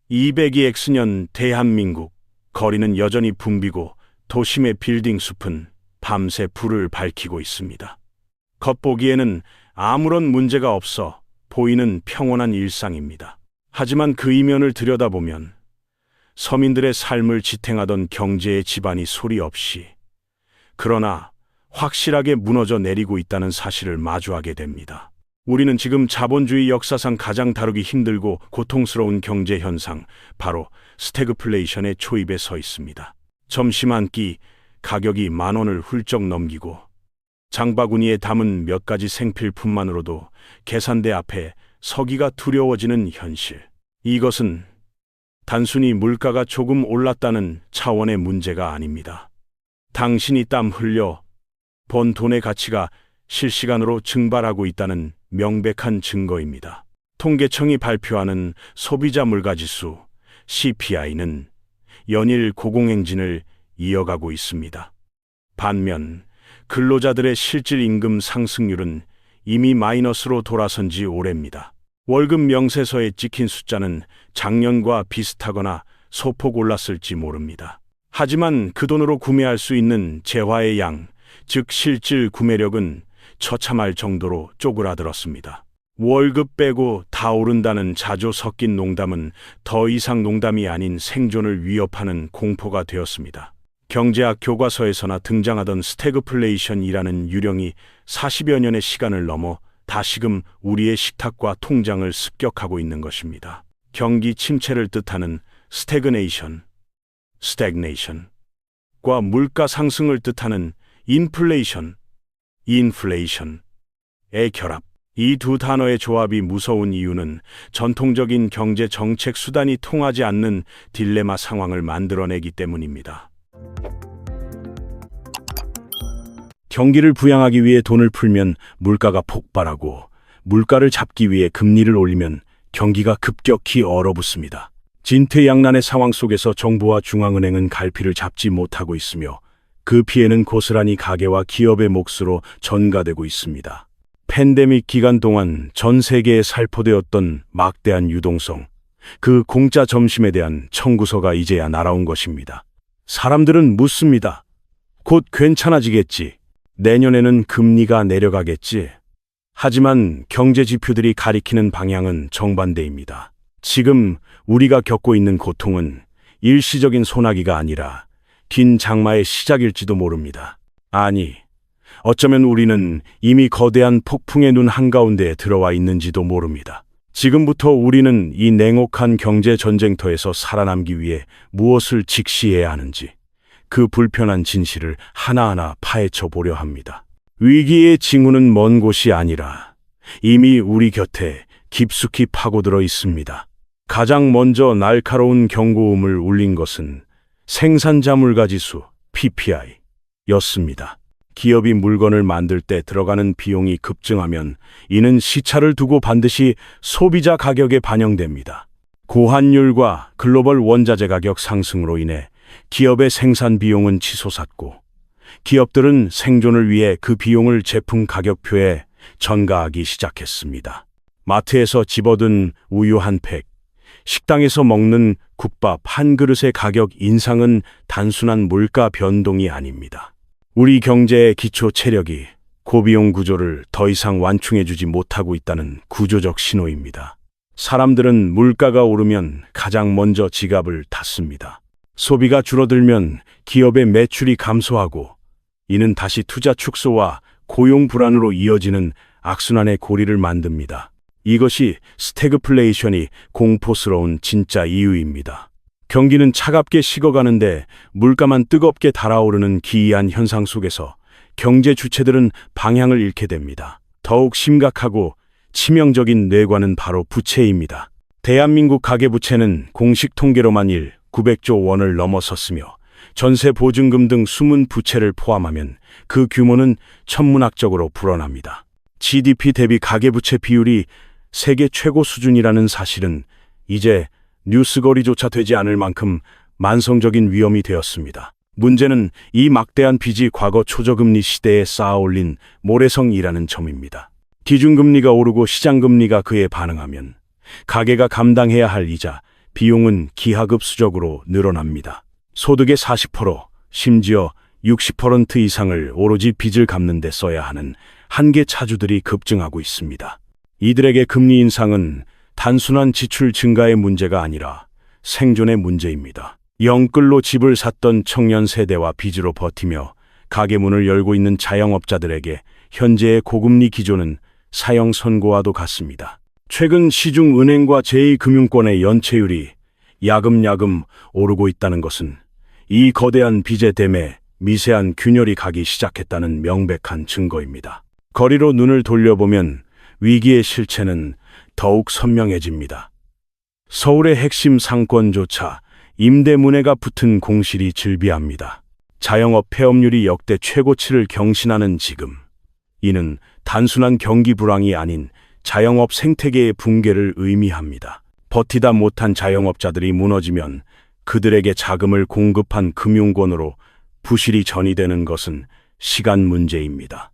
202X년 대한민국. 거리는 여전히 붐비고 도심의 빌딩 숲은 밤새 불을 밝히고 있습니다. 겉보기에는 아무런 문제가 없어 보이는 평온한 일상입니다. 하지만 그 이면을 들여다보면 서민들의 삶을 지탱하던 경제의 기반이 소리 없이, 그러나 확실하게 무너져 내리고 있다는 사실을 마주하게 됩니다. 우리는 지금 자본주의 역사상 가장 다루기 힘들고 고통스러운 경제 현상, 바로 스태그플레이션의 초입에 서 있습니다. 점심 한 끼 가격이 10,000원을 훌쩍 넘기고 장바구니에 담은 몇 가지 생필품만으로도 계산대 앞에 서기가 두려워지는 현실. 이것은 단순히 물가가 조금 올랐다는 차원의 문제가 아닙니다. 당신이 땀 흘려 번 돈의 가치가 실시간으로 증발하고 있다는 명백한 증거입니다. 통계청이 발표하는 소비자 물가지수 CPI는 연일 고공행진을 이어가고 있습니다. 반면 근로자들의 실질 임금 상승률은 이미 마이너스로 돌아선 지 오래입니다. 월급 명세서에 찍힌 숫자는 작년과 비슷하거나 소폭 올랐을지 모릅니다. 하지만 그 돈으로 구매할 수 있는 재화의 양, 즉 실질 구매력은 처참할 정도로 쪼그라들었습니다. 월급 빼고 다 오른다는 자조 섞인 농담은 더 이상 농담이 아닌 생존을 위협하는 공포가 되었습니다. 경제학 교과서에서나 등장하던 스태그플레이션이라는 유령이 40여 년의 시간을 넘어 다시금 우리의 식탁과 통장을 습격하고 있는 것입니다. 경기 침체를 뜻하는 스태그네이션과 물가 상승을 뜻하는 인플레이션의 결합. 이 두 단어의 조합이 무서운 이유는 전통적인 경제 정책 수단이 통하지 않는 딜레마 상황을 만들어내기 때문입니다. 경기를 부양하기 위해 돈을 풀면 물가가 폭발하고, 물가를 잡기 위해 금리를 올리면 경기가 급격히 얼어붙습니다. 진퇴양난의 상황 속에서 정부와 중앙은행은 갈피를 잡지 못하고 있으며 그 피해는 고스란히 가게와 기업의 몫으로 전가되고 있습니다. 팬데믹 기간 동안 전 세계에 살포되었던 막대한 유동성, 그 공짜 점심에 대한 청구서가 이제야 날아온 것입니다. 사람들은 묻습니다. 곧 괜찮아지겠지. 내년에는 금리가 내려가겠지. 하지만 경제 지표들이 가리키는 방향은 정반대입니다. 지금 우리가 겪고 있는 고통은 일시적인 소나기가 아니라 긴 장마의 시작일지도 모릅니다. 아니, 어쩌면 우리는 이미 거대한 폭풍의 눈 한가운데에 들어와 있는지도 모릅니다. 지금부터 우리는 이 냉혹한 경제 전쟁터에서 살아남기 위해 무엇을 직시해야 하는지, 그 불편한 진실을 하나하나 파헤쳐 보려 합니다. 위기의 징후는 먼 곳이 아니라 이미 우리 곁에 깊숙이 파고들어 있습니다. 가장 먼저 날카로운 경고음을 울린 것은 생산자 물가지수 PPI였습니다. 기업이 물건을 만들 때 들어가는 비용이 급증하면 이는 시차를 두고 반드시 소비자 가격에 반영됩니다. 고환율과 글로벌 원자재 가격 상승으로 인해 기업의 생산 비용은 치솟았고, 기업들은 생존을 위해 그 비용을 제품 가격표에 전가하기 시작했습니다. 마트에서 집어든 우유 한 팩, 식당에서 먹는 국밥 한 그릇의 가격 인상은 단순한 물가 변동이 아닙니다. 우리 경제의 기초 체력이 고비용 구조를 더 이상 완충해주지 못하고 있다는 구조적 신호입니다. 사람들은 물가가 오르면 가장 먼저 지갑을 닫습니다. 소비가 줄어들면 기업의 매출이 감소하고, 이는 다시 투자 축소와 고용 불안으로 이어지는 악순환의 고리를 만듭니다. 이것이 스태그플레이션이 공포스러운 진짜 이유입니다. 경기는 차갑게 식어가는데 물가만 뜨겁게 달아오르는 기이한 현상 속에서 경제 주체들은 방향을 잃게 됩니다. 더욱 심각하고 치명적인 뇌관은 바로 부채입니다. 대한민국 가계부채는 공식 통계로만 900조 원을 넘어섰으며, 전세 보증금 등 숨은 부채를 포함하면 그 규모는 천문학적으로 불어납니다. GDP 대비 가계부채 비율이 세계 최고 수준이라는 사실은 이제 뉴스거리조차 되지 않을 만큼 만성적인 위험이 되었습니다. 문제는 이 막대한 빚이 과거 초저금리 시대에 쌓아올린 모래성이라는 점입니다. 기준금리가 오르고 시장금리가 그에 반응하면 가계가 감당해야 할 이자, 비용은 기하급수적으로 늘어납니다. 소득의 40%, 심지어 60% 이상을 오로지 빚을 갚는 데 써야 하는 한계 차주들이 급증하고 있습니다. 이들에게 금리 인상은 단순한 지출 증가의 문제가 아니라 생존의 문제입니다. 영끌로 집을 샀던 청년 세대와 빚으로 버티며 가게 문을 열고 있는 자영업자들에게 현재의 고금리 기조는 사형 선고와도 같습니다. 최근 시중은행과 제2금융권의 연체율이 야금야금 오르고 있다는 것은 이 거대한 빚의 댐에 미세한 균열이 가기 시작했다는 명백한 증거입니다. 거리로 눈을 돌려보면 위기의 실체는 더욱 선명해집니다. 서울의 핵심 상권조차 임대문해가 붙은 공실이 즐비합니다. 자영업 폐업률이 역대 최고치를 경신하는 지금, 이는 단순한 경기 불황이 아닌 자영업 생태계의 붕괴를 의미합니다. 버티다 못한 자영업자들이 무너지면 그들에게 자금을 공급한 금융권으로 부실이 전이되는 것은 시간 문제입니다.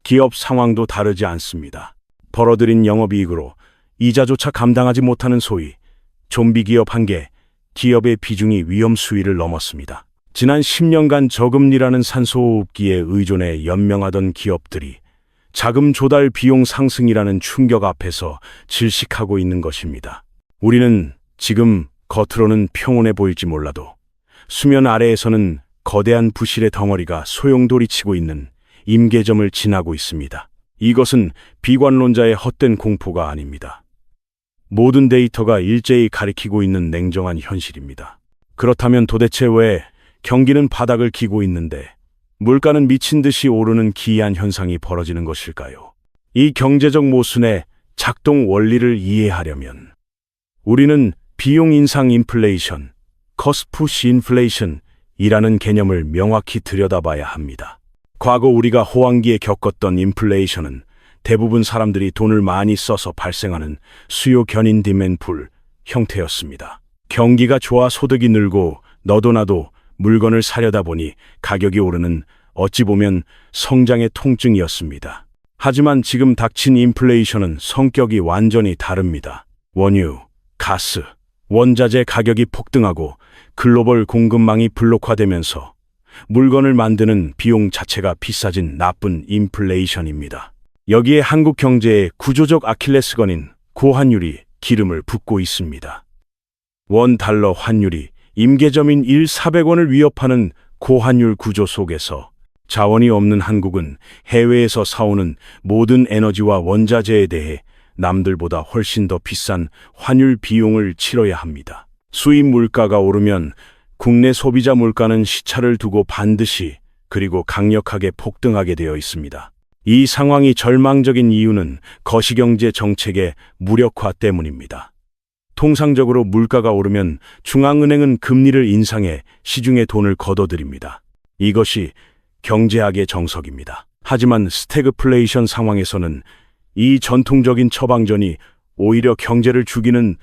기업 상황도 다르지 않습니다. 벌어들인 영업이익으로 이자조차 감당하지 못하는 소위 좀비 기업 한계, 기업의 비중이 위험 수위를 넘었습니다. 지난 10년간 저금리라는 산소호흡기에 의존해 연명하던 기업들이 자금 조달 비용 상승이라는 충격 앞에서 질식하고 있는 것입니다. 우리는 지금 겉으로는 평온해 보일지 몰라도 수면 아래에서는 거대한 부실의 덩어리가 소용돌이치고 있는 임계점을 지나고 있습니다. 이것은 비관론자의 헛된 공포가 아닙니다. 모든 데이터가 일제히 가리키고 있는 냉정한 현실입니다. 그렇다면 도대체 왜 경기는 바닥을 기고 있는데 물가는 미친 듯이 오르는 기이한 현상이 벌어지는 것일까요? 이 경제적 모순의 작동 원리를 이해하려면 우리는 비용 인상 인플레이션, cost push inflation이라는 개념을 명확히 들여다봐야 합니다. 과거 우리가 호황기에 겪었던 인플레이션은 대부분 사람들이 돈을 많이 써서 발생하는 수요 견인 디맨드 풀 형태였습니다. 경기가 좋아 소득이 늘고 너도 나도 물건을 사려다 보니 가격이 오르는 어찌 보면 성장의 통증이었습니다. 하지만 지금 닥친 인플레이션은 성격이 완전히 다릅니다. 원유, 가스, 원자재 가격이 폭등하고 글로벌 공급망이 블록화되면서 물건을 만드는 비용 자체가 비싸진 나쁜 인플레이션입니다. 여기에 한국 경제의 구조적 아킬레스건인 고환율이 기름을 붓고 있습니다. 원 달러 환율이 임계점인 1,400원을 위협하는 고환율 구조 속에서 자원이 없는 한국은 해외에서 사오는 모든 에너지와 원자재에 대해 남들보다 훨씬 더 비싼 환율 비용을 치러야 합니다. 수입 물가가 오르면 국내 소비자 물가는 시차를 두고 반드시 그리고 강력하게 폭등하게 되어 있습니다. 이 상황이 절망적인 이유는 거시경제 정책의 무력화 때문입니다. 통상적으로 물가가 오르면 중앙은행은 금리를 인상해 시중에 돈을 걷어들입니다. 이것이 경제학의 정석입니다. 하지만 스태그플레이션 상황에서는 이 전통적인 처방전이 오히려 경제를 죽이는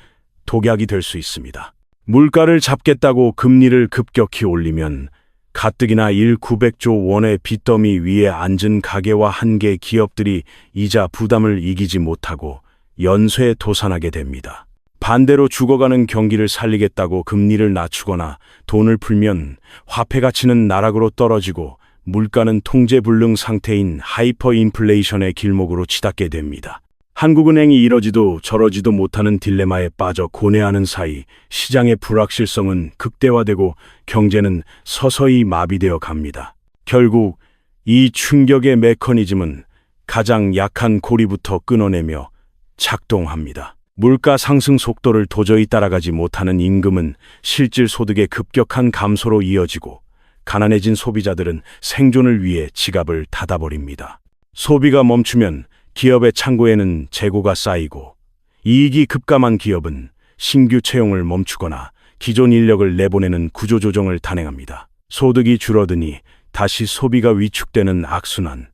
독약이 될 수 있습니다. 물가를 잡겠다고 금리를 급격히 올리면 가뜩이나 1,900조 원의 빚더미 위에 앉은 가게와 한계 기업들이 이자 부담을 이기지 못하고 연쇄 도산하게 됩니다. 반대로 죽어가는 경기를 살리겠다고 금리를 낮추거나 돈을 풀면 화폐 가치는 나락으로 떨어지고 물가는 통제불능 상태인 하이퍼 인플레이션의 길목으로 치닫게 됩니다. 한국은행이 이러지도 저러지도 못하는 딜레마에 빠져 고뇌하는 사이 시장의 불확실성은 극대화되고 경제는 서서히 마비되어 갑니다. 결국 이 충격의 메커니즘은 가장 약한 고리부터 끊어내며 작동합니다. 물가 상승 속도를 도저히 따라가지 못하는 임금은 실질 소득의 급격한 감소로 이어지고 가난해진 소비자들은 생존을 위해 지갑을 닫아버립니다. 소비가 멈추면 기업의 창고에는 재고가 쌓이고 이익이 급감한 기업은 신규 채용을 멈추거나 기존 인력을 내보내는 구조조정을 단행합니다. 소득이 줄어드니 다시 소비가 위축되는 악순환,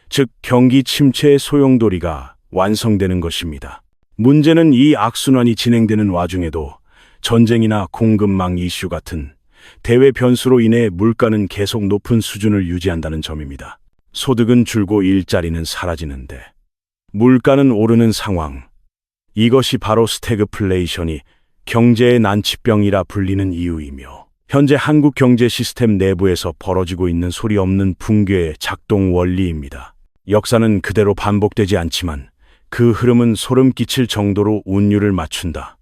즉 경기 침체의 소용돌이가 완성되는 것입니다. 문제는 이 악순환이 진행되는 와중에도 전쟁이나 공급망 이슈 같은 대외 변수로 인해 물가는 계속 높은 수준을 유지한다는 점입니다. 소득은 줄고 일자리는 사라지는데 물가는 오르는 상황. 이것이 바로 스태그플레이션이 경제의 난치병이라 불리는 이유이며 현재 한국 경제 시스템 내부에서 벌어지고 있는 소리 없는 붕괴의 작동 원리입니다. 역사는 그대로 반복되지 않지만 그 흐름은 소름 끼칠 정도로 운율을 맞춘다.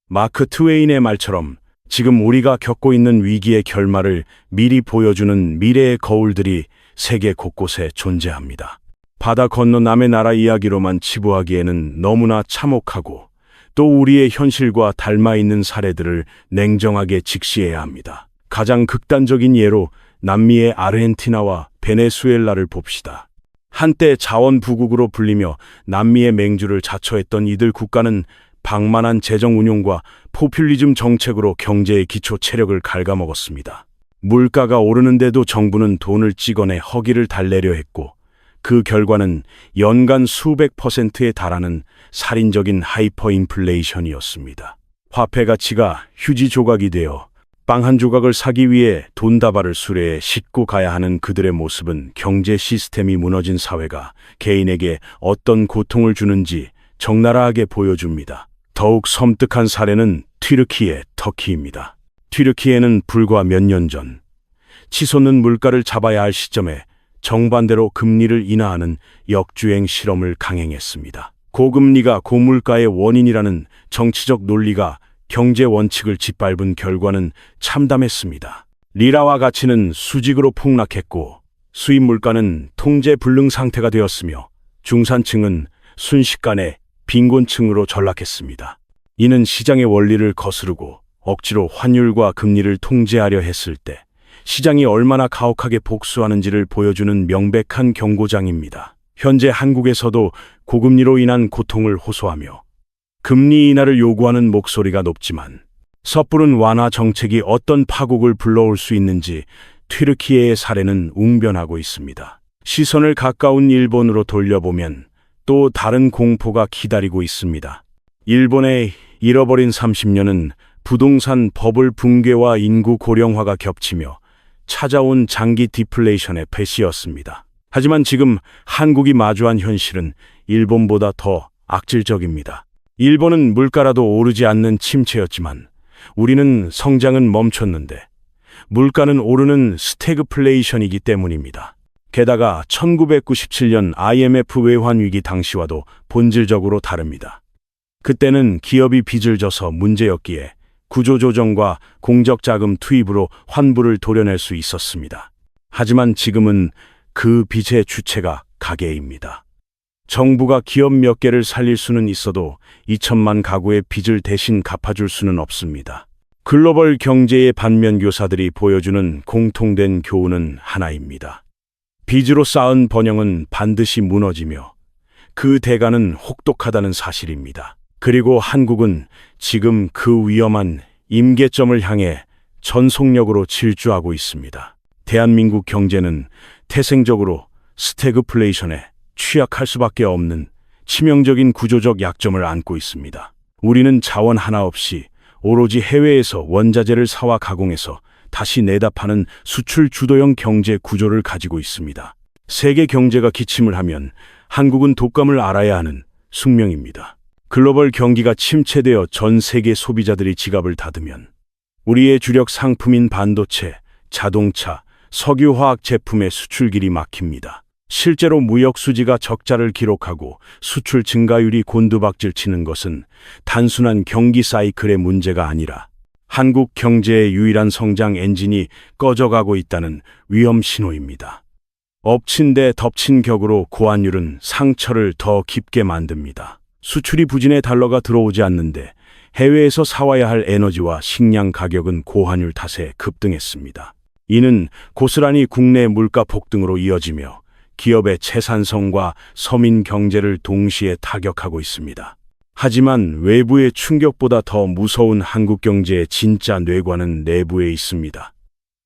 마크 트웨인의 말처럼 지금 우리가 겪고 있는 위기의 결말을 미리 보여주는 미래의 거울들이 세계 곳곳에 존재합니다. 바다 건너 남의 나라 이야기로만 치부하기에는 너무나 참혹하고 또 우리의 현실과 닮아 있는 사례들을 냉정하게 직시해야 합니다. 가장 극단적인 예로 남미의 아르헨티나와 베네수엘라를 봅시다. 한때 자원부국으로 불리며 남미의 맹주를 자처했던 이들 국가는 방만한 재정 운용과 포퓰리즘 정책으로 경제의 기초 체력을 갉아먹었습니다. 물가가 오르는데도 정부는 돈을 찍어내 허기를 달래려 했고 그 결과는 연간 수백 %에 달하는 살인적인 하이퍼 인플레이션이었습니다. 화폐 가치가 휴지 조각이 되어 빵 한 조각을 사기 위해 돈다발을 수레에 싣고 가야 하는 그들의 모습은 경제 시스템이 무너진 사회가 개인에게 어떤 고통을 주는지 적나라하게 보여줍니다. 더욱 섬뜩한 사례는 튀르키예, 터키입니다. 튀르키예는 불과 몇 년 전 치솟는 물가를 잡아야 할 시점에 정반대로 금리를 인하하는 역주행 실험을 강행했습니다. 고금리가 고물가의 원인이라는 정치적 논리가 경제 원칙을 짓밟은 결과는 참담했습니다. 리라화 가치는 수직으로 폭락했고 수입 물가는 통제 불능 상태가 되었으며 중산층은 순식간에 빈곤층으로 전락했습니다. 이는 시장의 원리를 거스르고 억지로 환율과 금리를 통제하려 했을 때 시장이 얼마나 가혹하게 복수하는지를 보여주는 명백한 경고장입니다. 현재 한국에서도 고금리로 인한 고통을 호소하며 금리 인하를 요구하는 목소리가 높지만 섣부른 완화 정책이 어떤 파국을 불러올 수 있는지 튀르키예의 사례는 웅변하고 있습니다. 시선을 가까운 일본으로 돌려보면 또 다른 공포가 기다리고 있습니다. 일본의 잃어버린 30년은 부동산 버블 붕괴와 인구 고령화가 겹치며 찾아온 장기 디플레이션의 패시였습니다. 하지만 지금 한국이 마주한 현실은 일본보다 더 악질적입니다. 일본은 물가라도 오르지 않는 침체였지만 우리는 성장은 멈췄는데 물가는 오르는 스태그플레이션이기 때문입니다. 게다가 1997년 IMF 외환위기 당시와도 본질적으로 다릅니다. 그때는 기업이 빚을 져서 문제였기에 구조조정과 공적자금 투입으로 환부를 도려낼 수 있었습니다. 하지만 지금은 그 빚의 주체가 가계입니다. 정부가 기업 몇 개를 살릴 수는 있어도 2천만 가구의 빚을 대신 갚아줄 수는 없습니다. 글로벌 경제의 반면교사들이 보여주는 공통된 교훈은 하나입니다. 빚으로 쌓은 번영은 반드시 무너지며 그 대가는 혹독하다는 사실입니다. 그리고 한국은 지금 그 위험한 임계점을 향해 전속력으로 질주하고 있습니다. 대한민국 경제는 태생적으로 스태그플레이션에 취약할 수밖에 없는 치명적인 구조적 약점을 안고 있습니다. 우리는 자원 하나 없이 오로지 해외에서 원자재를 사와 가공해서 다시 내다 파는 수출 주도형 경제 구조를 가지고 있습니다. 세계 경제가 기침을 하면 한국은 독감을 앓아야 하는 숙명입니다. 글로벌 경기가 침체되어 전 세계 소비자들이 지갑을 닫으면 우리의 주력 상품인 반도체, 자동차, 석유화학 제품의 수출길이 막힙니다. 실제로 무역 수지가 적자를 기록하고 수출 증가율이 곤두박질치는 것은 단순한 경기 사이클의 문제가 아니라 한국 경제의 유일한 성장 엔진이 꺼져가고 있다는 위험 신호입니다. 엎친 데 덮친 격으로 고환율은 상처를 더 깊게 만듭니다. 수출이 부진해 달러가 들어오지 않는데 해외에서 사와야 할 에너지와 식량 가격은 고환율 탓에 급등했습니다. 이는 고스란히 국내 물가 폭등으로 이어지며 기업의 채산성과 서민 경제를 동시에 타격하고 있습니다. 하지만 외부의 충격보다 더 무서운 한국 경제의 진짜 뇌관은 내부에 있습니다.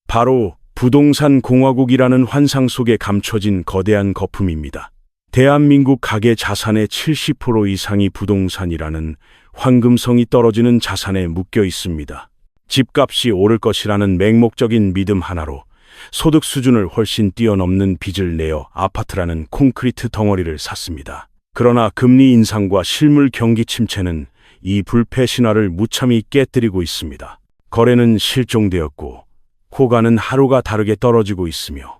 바로 부동산 공화국이라는 환상 속에 감춰진 거대한 거품입니다. 대한민국 가계 자산의 70% 이상이 부동산이라는 황금성이 떨어지는 자산에 묶여 있습니다. 집값이 오를 것이라는 맹목적인 믿음 하나로 소득 수준을 훨씬 뛰어넘는 빚을 내어 아파트라는 콘크리트 덩어리를 샀습니다. 그러나 금리 인상과 실물 경기 침체는 이 불패 신화를 무참히 깨뜨리고 있습니다. 거래는 실종되었고 호가는 하루가 다르게 떨어지고 있으며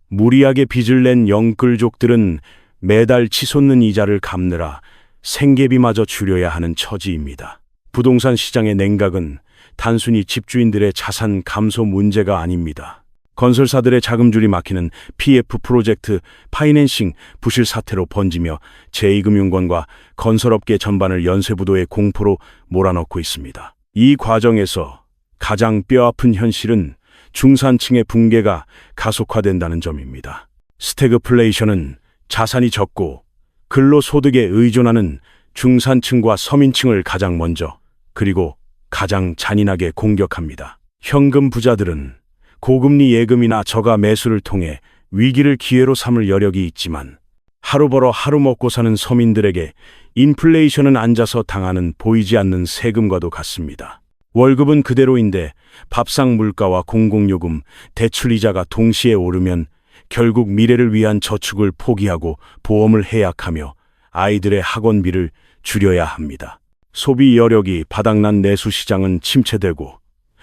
무리하게 빚을 낸 영끌족들은 매달 치솟는 이자를 갚느라 생계비마저 줄여야 하는 처지입니다. 부동산 시장의 냉각은 단순히 집주인들의 자산 감소 문제가 아닙니다. 건설사들의 자금줄이 막히는 PF 프로젝트 파이낸싱 부실 사태로 번지며 제2금융권과 건설업계 전반을 연쇄부도의 공포로 몰아넣고 있습니다. 이 과정에서 가장 뼈아픈 현실은 중산층의 붕괴가 가속화된다는 점입니다. 스태그플레이션은 자산이 적고 근로소득에 의존하는 중산층과 서민층을 가장 먼저 그리고 가장 잔인하게 공격합니다. 현금 부자들은 고금리 예금이나 저가 매수를 통해 위기를 기회로 삼을 여력이 있지만 하루 벌어 하루 먹고 사는 서민들에게 인플레이션은 앉아서 당하는 보이지 않는 세금과도 같습니다. 월급은 그대로인데 밥상 물가와 공공요금, 대출이자가 동시에 오르면 결국 미래를 위한 저축을 포기하고 보험을 해약하며 아이들의 학원비를 줄여야 합니다. 소비 여력이 바닥난 내수 시장은 침체되고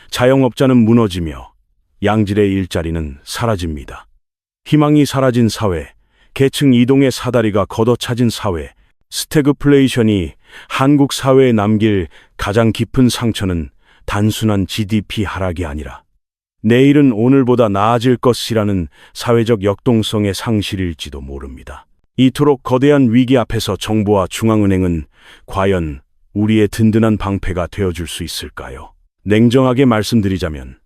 자영업자는 무너지며 양질의 일자리는 사라집니다. 희망이 사라진 사회, 계층 이동의 사다리가 걷어차진 사회, 스태그플레이션이 한국 사회에 남길 가장 깊은 상처는 단순한 GDP 하락이 아니라 내일은 오늘보다 나아질 것이라는 사회적 역동성의 상실일지도 모릅니다. 이토록 거대한 위기 앞에서 정부와 중앙은행은 과연 우리의 든든한 방패가 되어줄 수 있을까요? 냉정하게 말씀드리자면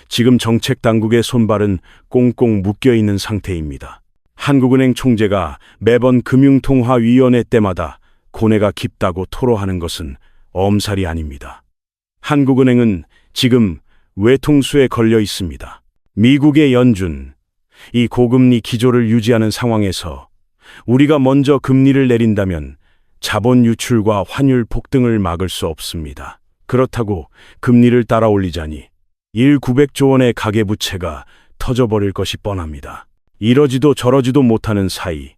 지금 정책 당국의 손발은 꽁꽁 묶여있는 상태입니다. 한국은행 총재가 매번 금융통화위원회 때마다 고뇌가 깊다고 토로하는 것은 엄살이 아닙니다. 한국은행은 지금 외통수에 걸려 있습니다. 미국의 연준, 이 고금리 기조를 유지하는 상황에서 우리가 먼저 금리를 내린다면 자본 유출과 환율 폭등을 막을 수 없습니다. 그렇다고 금리를 따라 올리자니 1,900조 원의 가계부채가 터져버릴 것이 뻔합니다. 이러지도 저러지도 못하는 사이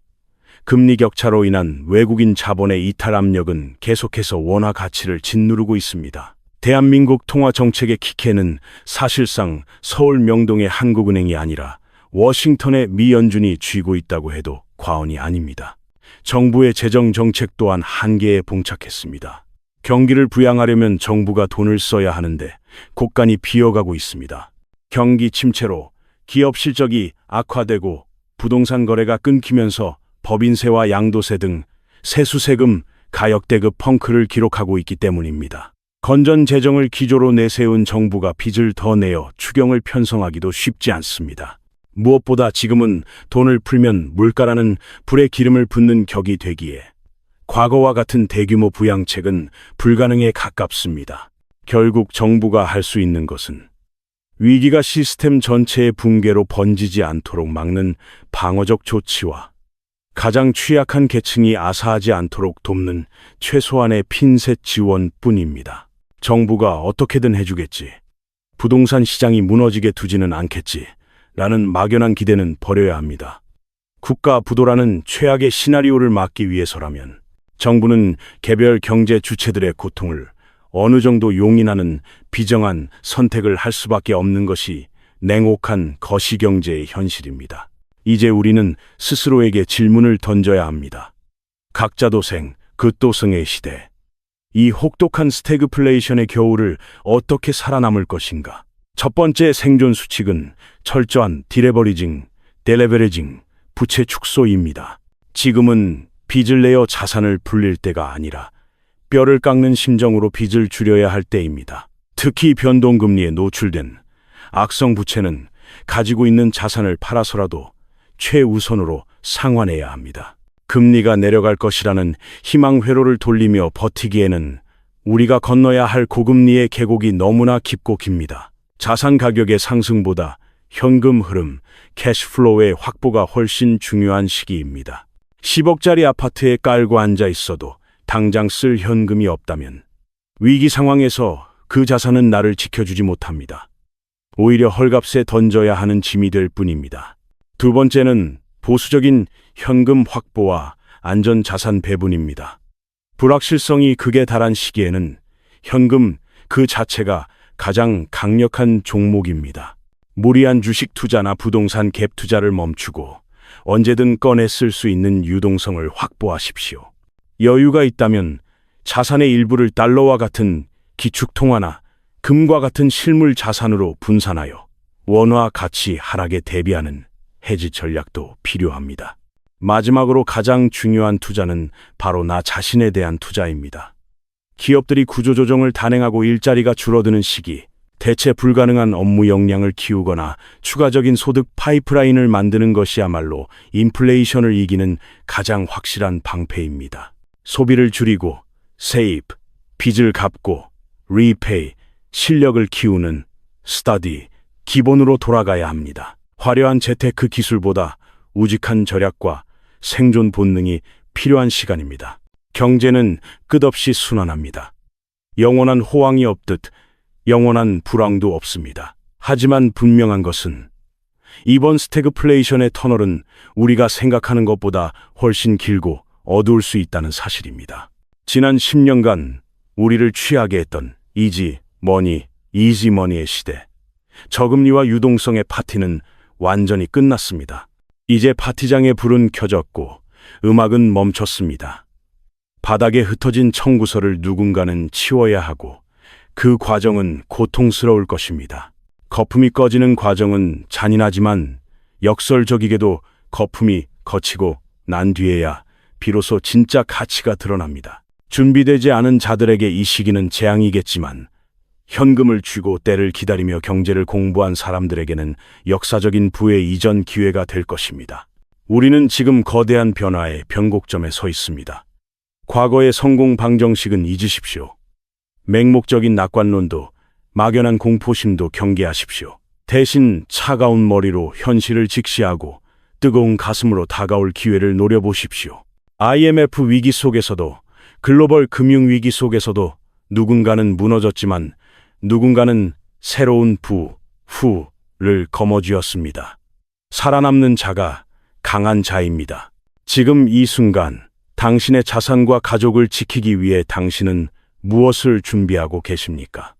금리 격차로 인한 외국인 자본의 이탈 압력은 계속해서 원화 가치를 짓누르고 있습니다. 대한민국 통화 정책의 키케는 사실상 서울 명동의 한국은행이 아니라 워싱턴의 미 연준이 쥐고 있다고 해도 과언이 아닙니다. 정부의 재정 정책 또한 한계에 봉착했습니다. 경기를 부양하려면 정부가 돈을 써야 하는데 곳간이 비어가고 있습니다. 경기 침체로 기업 실적이 악화되고 부동산 거래가 끊기면서 법인세와 양도세 등 세수세금 가역대급 펑크를 기록하고 있기 때문입니다. 건전 재정을 기조로 내세운 정부가 빚을 더 내어 추경을 편성하기도 쉽지 않습니다. 무엇보다 지금은 돈을 풀면 물가라는 불에 기름을 붓는 격이 되기에 과거와 같은 대규모 부양책은 불가능에 가깝습니다. 결국 정부가 할 수 있는 것은 위기가 시스템 전체의 붕괴로 번지지 않도록 막는 방어적 조치와 가장 취약한 계층이 아사하지 않도록 돕는 최소한의 핀셋 지원뿐입니다. 정부가 어떻게든 해주겠지, 부동산 시장이 무너지게 두지는 않겠지 라는 막연한 기대는 버려야 합니다. 국가 부도라는 최악의 시나리오를 막기 위해서라면 정부는 개별 경제 주체들의 고통을 어느 정도 용인하는 비정한 선택을 할 수밖에 없는 것이 냉혹한 거시경제의 현실입니다. 이제 우리는 스스로에게 질문을 던져야 합니다. 각자도생, 극도성의 시대. 이 혹독한 스태그플레이션의 겨울을 어떻게 살아남을 것인가? 첫 번째 생존 수칙은 철저한 디레버리징, 델레버리징, 부채 축소입니다. 지금은 빚을 내어 자산을 불릴 때가 아니라 뼈를 깎는 심정으로 빚을 줄여야 할 때입니다. 특히 변동금리에 노출된 악성 부채는 가지고 있는 자산을 팔아서라도 최우선으로 상환해야 합니다. 금리가 내려갈 것이라는 희망 회로를 돌리며 버티기에는 우리가 건너야 할 고금리의 계곡이 너무나 깊고 깁니다. 자산 가격의 상승보다 현금 흐름, 캐시플로우의 확보가 훨씬 중요한 시기입니다. 10억짜리 아파트에 깔고 앉아 있어도 당장 쓸 현금이 없다면 위기 상황에서 그 자산은 나를 지켜주지 못합니다. 오히려 헐값에 던져야 하는 짐이 될 뿐입니다. 두 번째는 보수적인 현금 확보와 안전 자산 배분입니다. 불확실성이 극에 달한 시기에는 현금 그 자체가 가장 강력한 종목입니다. 무리한 주식 투자나 부동산 갭 투자를 멈추고 언제든 꺼내 쓸 수 있는 유동성을 확보하십시오. 여유가 있다면 자산의 일부를 달러와 같은 기축통화나 금과 같은 실물 자산으로 분산하여 원화 가치 하락에 대비하는 해지 전략도 필요합니다. 마지막으로 가장 중요한 투자는 바로 나 자신에 대한 투자입니다. 기업들이 구조조정을 단행하고 일자리가 줄어드는 시기, 대체 불가능한 업무 역량을 키우거나 추가적인 소득 파이프라인을 만드는 것이야말로 인플레이션을 이기는 가장 확실한 방패입니다. 소비를 줄이고 세이브, 빚을 갚고 리페이, 실력을 키우는 스터디, 기본으로 돌아가야 합니다. 화려한 재테크 기술보다 우직한 절약과 생존 본능이 필요한 시간입니다. 경제는 끝없이 순환합니다. 영원한 호황이 없듯 영원한 불황도 없습니다. 하지만 분명한 것은 이번 스태그플레이션의 터널은 우리가 생각하는 것보다 훨씬 길고 어두울 수 있다는 사실입니다. 지난 10년간 우리를 취하게 했던 이지 머니의 시대, 저금리와 유동성의 파티는 완전히 끝났습니다. 이제 파티장의 불은 켜졌고 음악은 멈췄습니다. 바닥에 흩어진 청구서를 누군가는 치워야 하고 그 과정은 고통스러울 것입니다. 거품이 꺼지는 과정은 잔인하지만 역설적이게도 거품이 거치고 난 뒤에야 비로소 진짜 가치가 드러납니다. 준비되지 않은 자들에게 이 시기는 재앙이겠지만 현금을 쥐고 때를 기다리며 경제를 공부한 사람들에게는 역사적인 부의 이전 기회가 될 것입니다. 우리는 지금 거대한 변화의 변곡점에 서 있습니다. 과거의 성공 방정식은 잊으십시오. 맹목적인 낙관론도 막연한 공포심도 경계하십시오. 대신 차가운 머리로 현실을 직시하고 뜨거운 가슴으로 다가올 기회를 노려보십시오. IMF 위기 속에서도 글로벌 금융 위기 속에서도 누군가는 무너졌지만 누군가는 새로운 후를 거머쥐었습니다. 살아남는 자가 강한 자입니다. 지금 이 순간 당신의 자산과 가족을 지키기 위해 당신은 무엇을 준비하고 계십니까?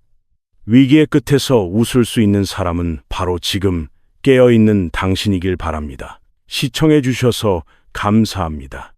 위기의 끝에서 웃을 수 있는 사람은 바로 지금 깨어있는 당신이길 바랍니다. 시청해 주셔서 감사합니다.